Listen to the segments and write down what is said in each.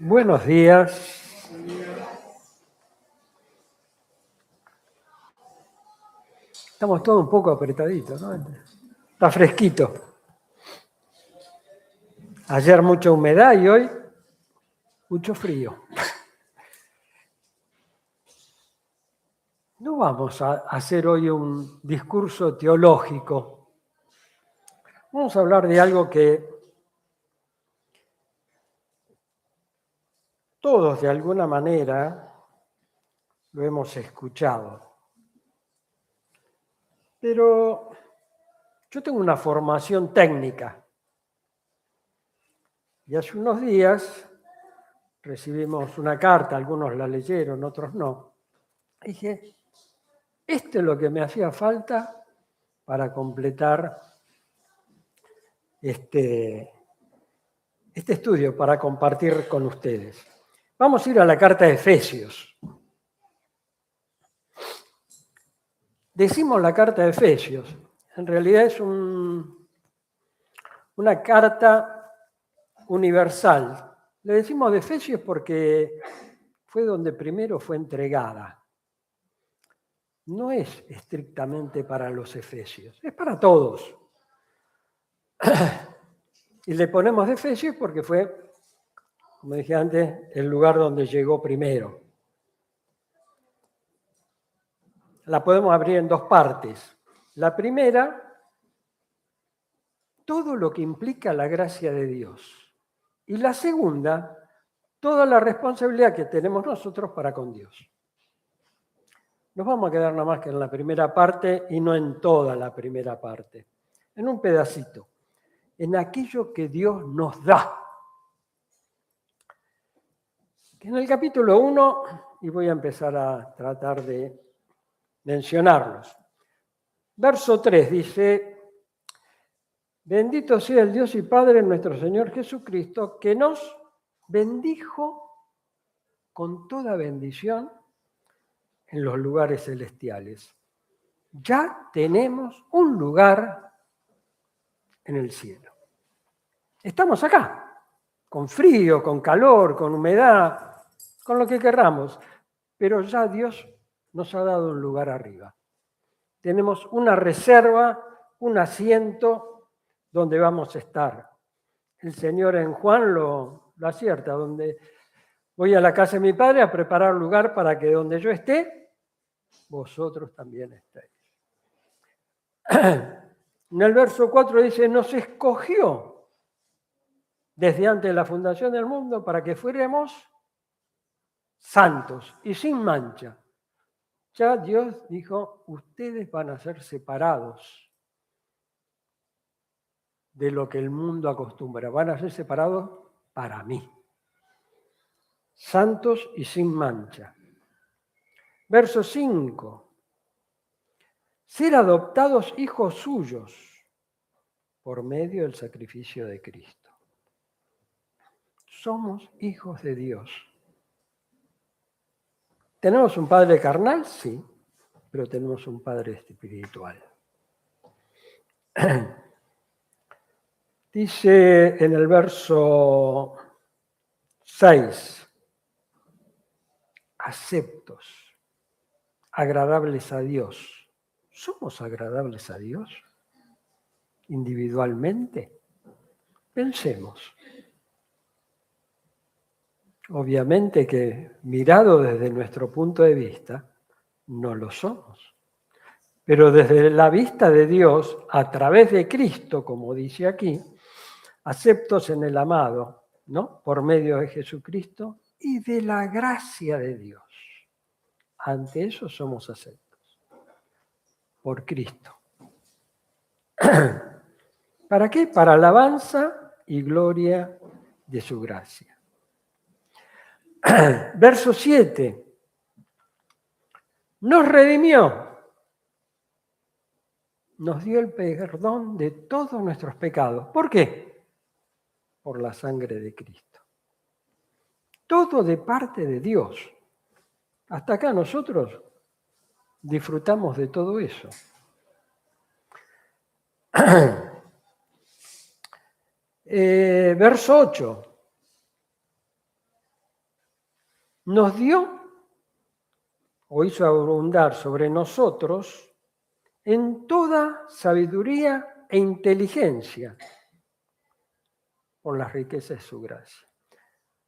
Buenos días. Estamos todos un poco apretaditos, ¿no? Está fresquito. Ayer mucha humedad y hoy mucho frío. No vamos a hacer hoy un discurso teológico. Vamos a hablar de algo que todos de alguna manera lo hemos escuchado. Pero yo tengo una formación técnica y hace unos días recibimos una carta, algunos la leyeron, otros no. Dije, esto es lo que me hacía falta para completar este estudio, para compartir con ustedes. Vamos a ir a la carta de Efesios. Decimos la carta de Efesios. En realidad es una carta universal. Le decimos de Efesios porque fue donde primero fue entregada. No es estrictamente para los efesios, es para todos. Y le ponemos de Efesios porque fue, como dije antes, el lugar donde llegó primero. La podemos abrir en dos partes. La primera, todo lo que implica la gracia de Dios. Y la segunda, toda la responsabilidad que tenemos nosotros para con Dios. Nos vamos a quedar nada más que en la primera parte y no en toda la primera parte. En un pedacito. En aquello que Dios nos da. En el capítulo 1, y voy a empezar a tratar de mencionarlos. Verso 3 dice: bendito sea el Dios y Padre nuestro Señor Jesucristo, que nos bendijo con toda bendición en los lugares celestiales. Ya tenemos un lugar en el cielo. Estamos acá, con frío, con calor, con humedad, con lo que querramos, pero ya Dios nos ha dado un lugar arriba. Tenemos una reserva, un asiento donde vamos a estar. El Señor en Juan lo acierta, donde voy a la casa de mi Padre a preparar lugar para que donde yo esté, vosotros también estéis. En el verso 4 dice, nos escogió desde antes de la fundación del mundo para que fuéramos santos y sin mancha. Ya Dios dijo, ustedes van a ser separados de lo que el mundo acostumbra. Van a ser separados para mí. Santos y sin mancha. Verso 5. Ser adoptados hijos suyos por medio del sacrificio de Cristo. Somos hijos de Dios. ¿Tenemos un padre carnal? Sí, pero tenemos un padre espiritual. Dice en el verso 6, aceptos, agradables a Dios. ¿Somos agradables a Dios individualmente? Pensemos. Obviamente que mirado desde nuestro punto de vista, no lo somos. Pero desde la vista de Dios, a través de Cristo, como dice aquí, aceptos en el amado, ¿no? Por medio de Jesucristo y de la gracia de Dios. Ante eso somos aceptos. Por Cristo. ¿Para qué? Para alabanza y gloria de su gracia. Verso 7. Nos redimió. Nos dio el perdón de todos nuestros pecados. ¿Por qué? Por la sangre de Cristo. Todo de parte de Dios. Hasta acá nosotros disfrutamos de todo eso. Verso 8. nos dio o hizo abundar sobre nosotros en toda sabiduría e inteligencia por las riquezas de su gracia.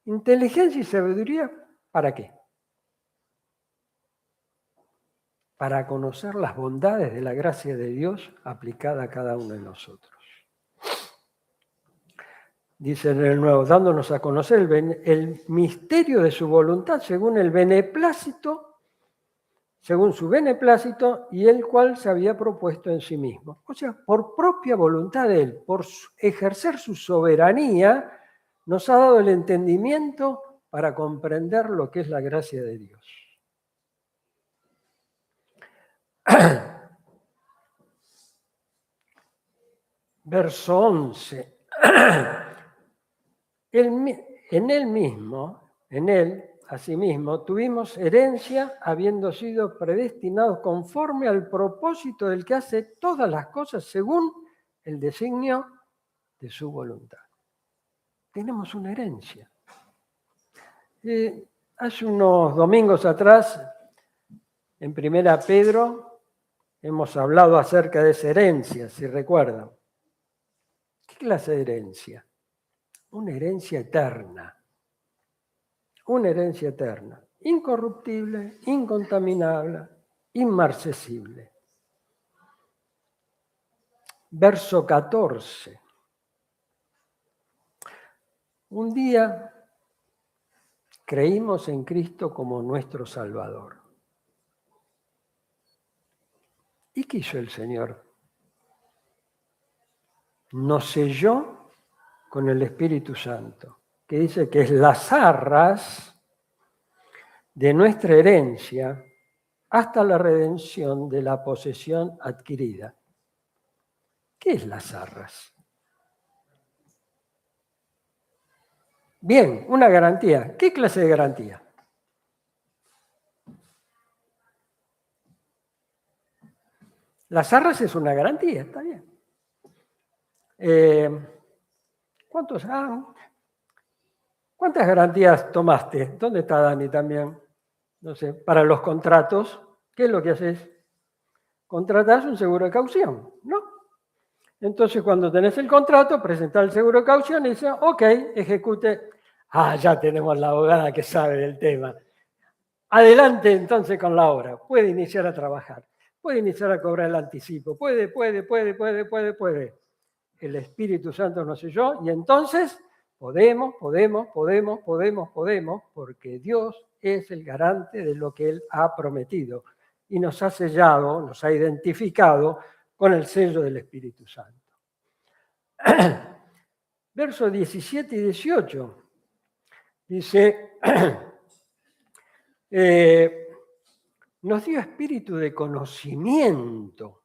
Inteligencia y sabiduría, ¿para qué? Para conocer las bondades de la gracia de Dios aplicada a cada uno de nosotros. Dice en el Nuevo, dándonos a conocer el misterio de su voluntad según el beneplácito, según su beneplácito y el cual se había propuesto en sí mismo. O sea, por propia voluntad de Él, por ejercer su soberanía, nos ha dado el entendimiento para comprender lo que es la gracia de Dios. Verso 11. En Él, asimismo, tuvimos herencia habiendo sido predestinados conforme al propósito del que hace todas las cosas según el designio de su voluntad. Tenemos una herencia. Hace unos domingos atrás, en Primera Pedro, hemos hablado acerca de esa herencia, si recuerdan. ¿Qué clase de herencia? Una herencia eterna. Una herencia eterna. Incorruptible, incontaminable, inmarcesible. Verso 14. Un día creímos en Cristo como nuestro Salvador. ¿Y qué hizo el Señor? Nos selló con el Espíritu Santo, que dice que es las arras de nuestra herencia hasta la redención de la posesión adquirida. ¿Qué es las arras? Bien, una garantía. ¿Qué clase de garantía? Las arras es una garantía, está bien. ¿Cuántas garantías tomaste? ¿Dónde está Dani también? No sé, para los contratos, ¿qué es lo que haces? Contratás un seguro de caución, ¿no? Entonces, cuando tenés el contrato, presentás el seguro de caución y dices, ok, ejecute. Ya tenemos la abogada que sabe del tema. Adelante entonces con la obra. Puede iniciar a trabajar. Puede iniciar a cobrar el anticipo. Puede. El Espíritu Santo nos selló y entonces podemos, porque Dios es el garante de lo que Él ha prometido y nos ha sellado, nos ha identificado con el sello del Espíritu Santo. Versos 17 y 18 dice, nos dio espíritu de conocimiento.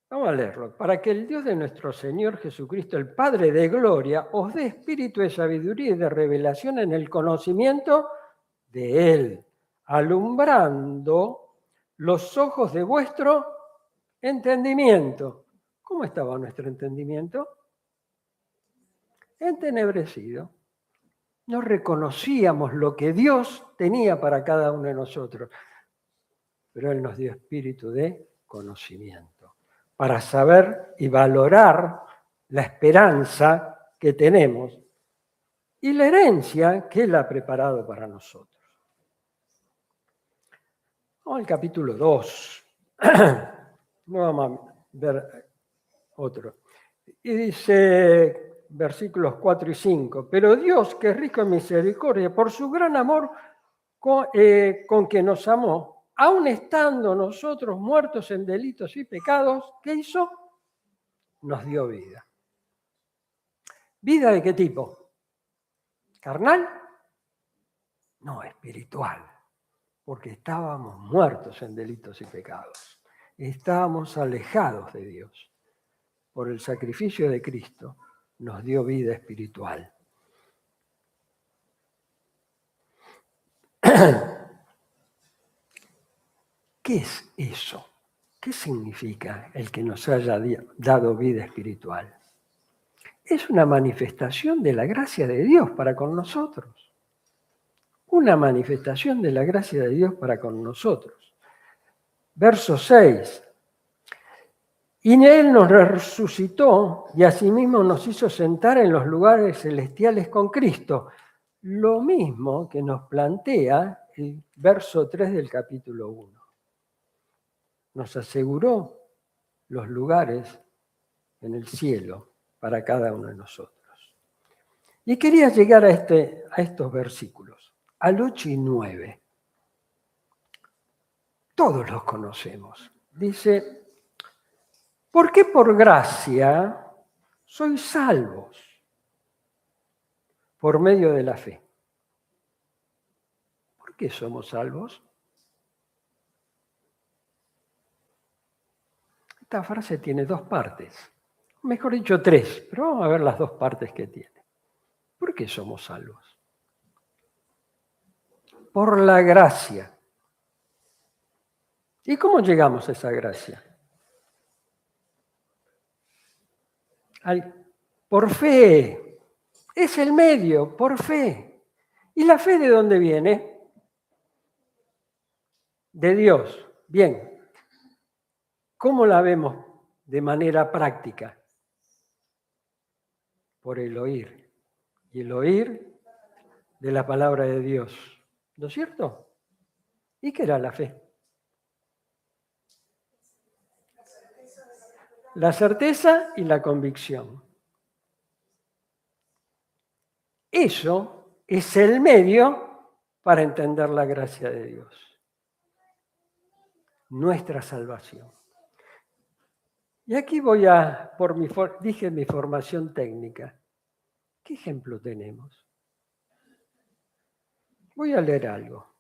Vamos a leerlo. Para que el Dios de nuestro Señor Jesucristo, el Padre de gloria, os dé espíritu de sabiduría y de revelación en el conocimiento de Él, alumbrando los ojos de vuestro entendimiento. ¿Cómo estaba nuestro entendimiento? Entenebrecido. No reconocíamos lo que Dios tenía para cada uno de nosotros, pero Él nos dio espíritu de conocimiento para saber y valorar la esperanza que tenemos y la herencia que Él ha preparado para nosotros. Vamos al capítulo 2. No vamos a ver otro. Y dice, versículos 4 y 5, pero Dios, que es rico en misericordia, por su gran amor con que nos amó, aun estando nosotros muertos en delitos y pecados, ¿qué hizo? Nos dio vida. ¿Vida de qué tipo? ¿Carnal? No, espiritual, porque estábamos muertos en delitos y pecados. Estábamos alejados de Dios. Por el sacrificio de Cristo nos dio vida espiritual. ¿Qué es eso? ¿Qué significa el que nos haya dado vida espiritual? Es una manifestación de la gracia de Dios para con nosotros. una manifestación de la gracia de Dios para con nosotros. Verso 6. Y en Él nos resucitó y asimismo nos hizo sentar en los lugares celestiales con Cristo. Lo mismo que nos plantea el verso 3 del capítulo 1. Nos aseguró los lugares en el cielo para cada uno de nosotros. Y quería llegar a estos versículos, al 8 y 9. Todos los conocemos. Dice, ¿por qué por gracia sois salvos? Por medio de la fe. ¿Por qué somos salvos? Esta frase tiene dos partes, mejor dicho tres, pero vamos a ver las dos partes que tiene. ¿Por qué somos salvos? Por la gracia. ¿Y cómo llegamos a esa gracia? Por fe. Es el medio, por fe. ¿Y la fe de dónde viene? De Dios. Bien. ¿Cómo la vemos de manera práctica? Por el oír. Y el oír de la palabra de Dios. ¿No es cierto? ¿Y qué era la fe? La certeza y la convicción. Eso es el medio para entender la gracia de Dios. Nuestra salvación. Y aquí voy dije mi formación técnica. ¿Qué ejemplo tenemos? Voy a leer algo.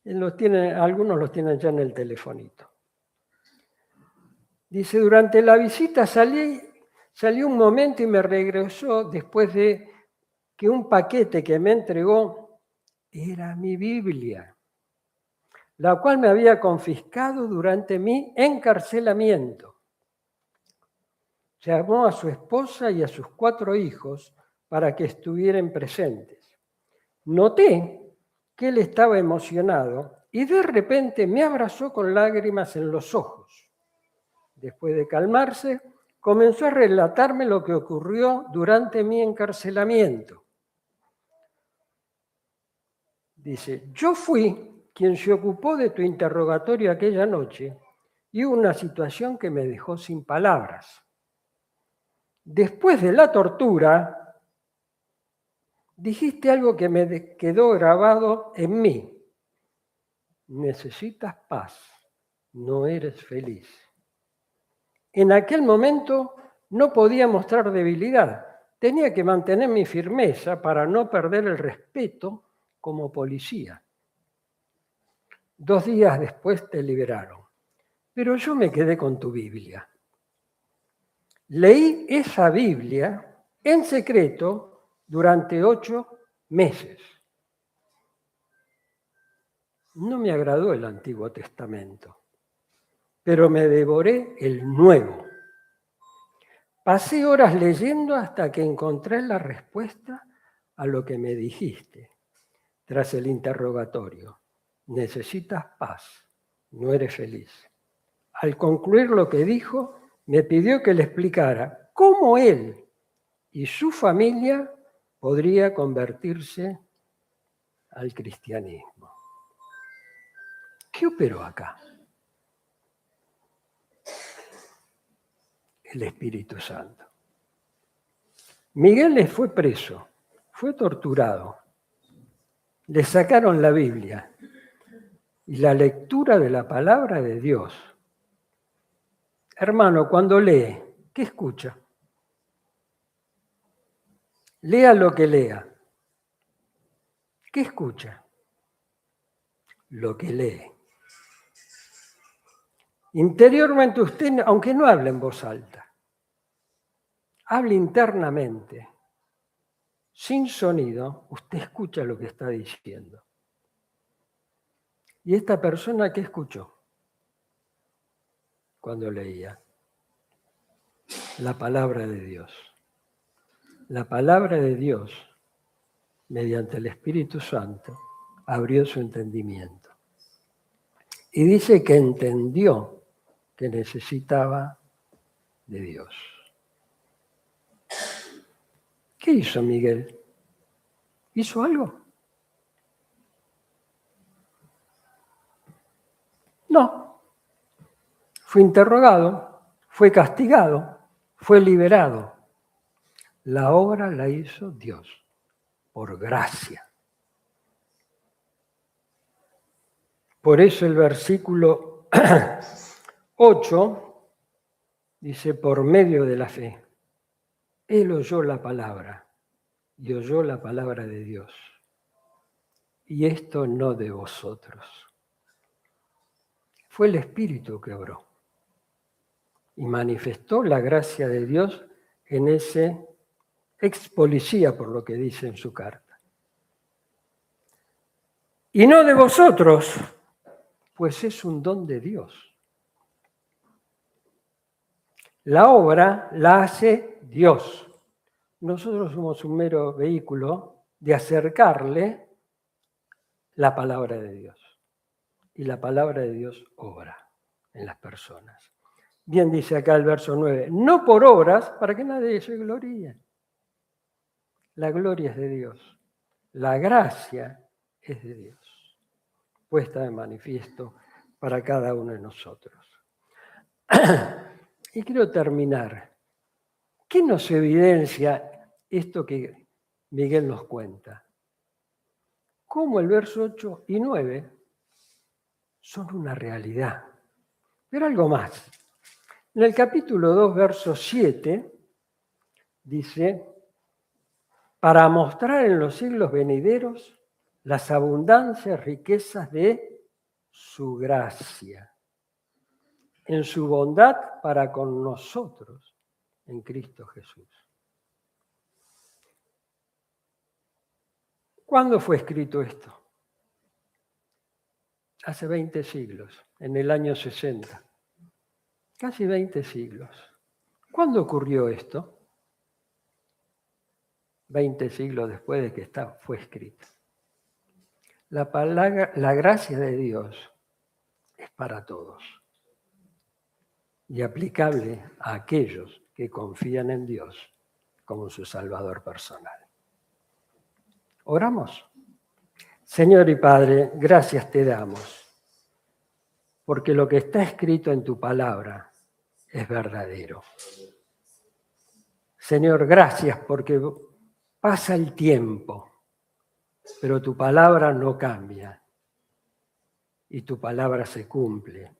Algunos los tienen ya en el telefonito. Dice, durante la visita salí un momento y me regresó después de que un paquete que me entregó era mi Biblia, la cual me había confiscado durante mi encarcelamiento. Llamó a su esposa y a sus 4 hijos para que estuvieran presentes. Noté que él estaba emocionado y de repente me abrazó con lágrimas en los ojos. Después de calmarse, comenzó a relatarme lo que ocurrió durante mi encarcelamiento. Dice, yo fui quien se ocupó de tu interrogatorio aquella noche y hubo una situación que me dejó sin palabras. Después de la tortura, dijiste algo que me quedó grabado en mí. Necesitas paz, no eres feliz. En aquel momento no podía mostrar debilidad. Tenía que mantener mi firmeza para no perder el respeto como policía. 2 días después te liberaron, pero yo me quedé con tu Biblia. Leí esa Biblia en secreto durante 8 meses. No me agradó el Antiguo Testamento, pero me devoré el Nuevo. Pasé horas leyendo hasta que encontré la respuesta a lo que me dijiste tras el interrogatorio. Necesitas paz, no eres feliz. Al concluir lo que dijo, me pidió que le explicara cómo él y su familia podría convertirse al cristianismo. ¿Qué operó acá? El Espíritu Santo. Miguel les fue preso, fue torturado, le sacaron la Biblia y la lectura de la palabra de Dios. Hermano, cuando lee, ¿qué escucha? Lea lo que lea. ¿Qué escucha? Lo que lee. Interiormente usted, aunque no hable en voz alta, hable internamente, sin sonido, usted escucha lo que está diciendo. ¿Y esta persona qué escuchó cuando leía? La palabra de Dios. La palabra de Dios mediante el Espíritu Santo, abrió su entendimiento. Y dice que entendió que necesitaba de Dios. ¿Qué hizo Miguel? ¿Hizo algo? No. Fue interrogado, fue castigado, fue liberado. La obra la hizo Dios, por gracia. Por eso el versículo 8 dice, por medio de la fe. Él oyó la palabra y oyó la palabra de Dios. Y esto no de vosotros. Fue el Espíritu que obró y manifestó la gracia de Dios en ese ex policía, por lo que dice en su carta. Y no de vosotros, pues es un don de Dios. La obra la hace Dios. Nosotros somos un mero vehículo de acercarle la palabra de Dios. Y la palabra de Dios obra en las personas. Bien dice acá el verso 9, no por obras para que nadie se gloríe. La gloria es de Dios. La gracia es de Dios, puesta de manifiesto para cada uno de nosotros. Y quiero terminar. ¿Qué nos evidencia esto que Miguel nos cuenta? Cómo el verso 8 y 9 son una realidad. Pero algo más. En el capítulo 2, verso 7, dice, para mostrar en los siglos venideros las abundancias riquezas de su gracia, en su bondad para con nosotros, en Cristo Jesús. ¿Cuándo fue escrito esto? Hace 20 siglos, en el año 60. Casi 20 siglos. ¿Cuándo ocurrió esto? 20 siglos después de que fue escrito. La gracia de Dios es para todos y aplicable a aquellos que confían en Dios como su Salvador personal. ¿Oramos? Señor y Padre, gracias te damos, porque lo que está escrito en tu palabra es verdadero. Señor, gracias porque pasa el tiempo, pero tu palabra no cambia y tu palabra se cumple,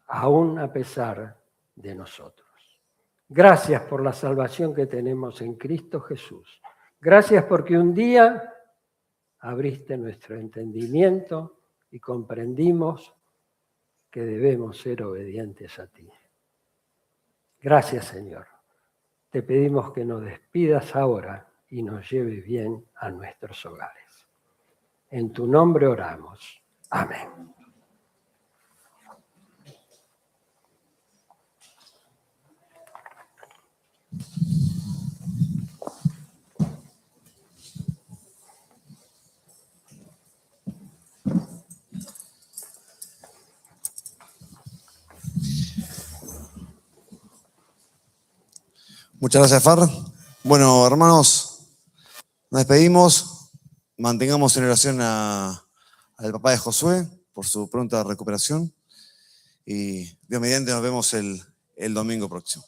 aún a pesar de nosotros. Gracias por la salvación que tenemos en Cristo Jesús. Gracias porque un día abriste nuestro entendimiento y comprendimos que debemos ser obedientes a ti. Gracias, Señor. Te pedimos que nos despidas ahora y nos lleves bien a nuestros hogares. En tu nombre oramos. Amén. Muchas gracias, Far. Bueno, hermanos, nos despedimos. Mantengamos en oración al papá de Josué por su pronta recuperación. Y Dios mediante nos vemos el domingo próximo.